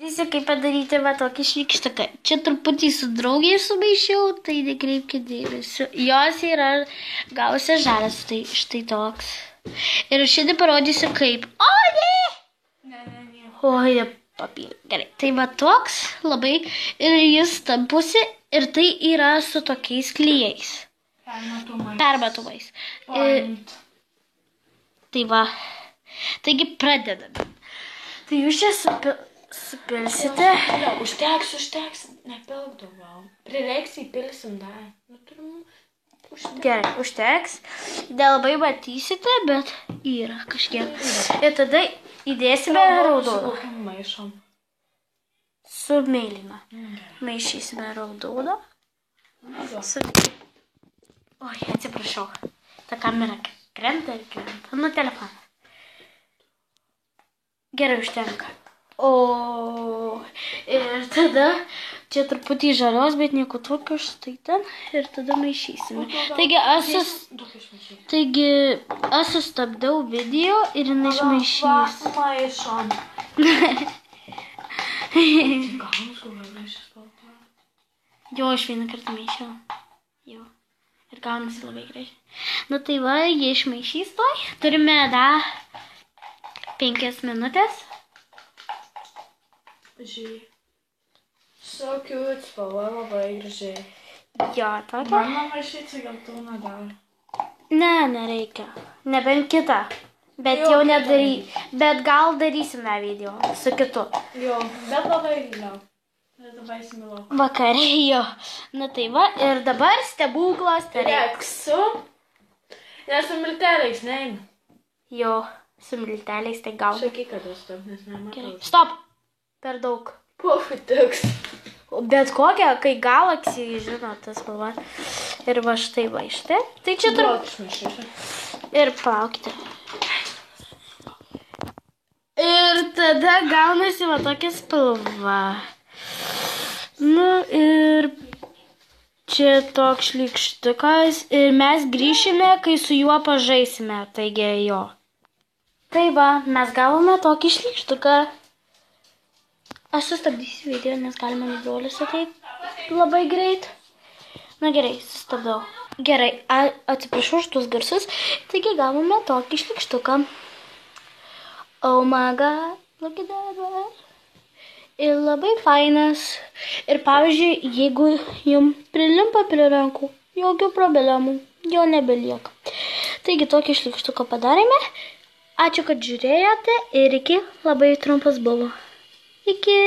Visi kaip padaryti va tokį šlykštuką. Čia truputį su draugiai sumaišiau, tai nekreipkite dėmesio. Jos yra gausia žalias, tai štai toks. Ir šiandien parodysiu kaip. O, ne! O, ne, papylė. Gerai, tai va toks labai ir jis tampusi ir tai yra su tokiais klijais. Permatomais. Tai va. Taigi pradedame. Tai jūs čia supilsite. Užteks, nepilk daugiau. Prireiks įpilsim dar. Gerai, užteks. Nelabai matysite, bet yra kažkiek. Ir tada įdėsime raudoną. Su mėlyna. Maišysime raudoną. Oi, atsiprašau. Ta kamera krenta ir krenta. Nu, telefoną. Gerai, užtenka. O, ir tada čia truputį žalios, bet nieko tokio, štai ten. Ir tada maišysime. Taigi, aš sustabdau video ir jinai išmaišys. Maišom. Jo, aš vieną kartą maišiau. Jo. Ir gaunasi labai gražiai. Nu tai va, jie išmaišys toj. Turime dar 5 minutės. Žiūrėk. Sokiu, spalva labai gražiai. Jo, tokia. Mano maišyti geltoną dar. Ne, nereikia. Nebent kitą. Bet jau nedary. Bet gal darysime video su kitu. Jo, bet labai vėliau. Dabar įsimilau. Vakare, jo. Na tai va, ir dabar stebuklas. Reiksu. Nes su milteliais, ne? Jo, su milteliais tai gal. Sakyk, kad stop, nes nematau. Stop. Per daug. Pofui tiks. Bet kokią, kai galaksį, žinot, tas spalva. Ir va štai va štai. Tai čia turbūt. Ir palaukite. Ir tada gaunasi va tokia spalva. Nu ir čia toks šlykštukas. Ir mes grįšime, kai su juo pažaisime. Taigi jo. Tai va, mes gavome tokį šlykštuką. Aš sustabdysiu video, nes galima brolius ateit labai greit. Na gerai, sustabdau. Gerai, atsiprašau už tuos garsus. Taigi gavome tokį šlykštuką. Oh my god, look at that. Ir labai fainas. Ir pavyzdžiui, jeigu jums prilimpa prie rankų, jokių problemų, jo nebelieka. Taigi tokį šlykštuką padarėme. Ačiū, kad žiūrėjote ir iki, labai trumpas buvo. Iki.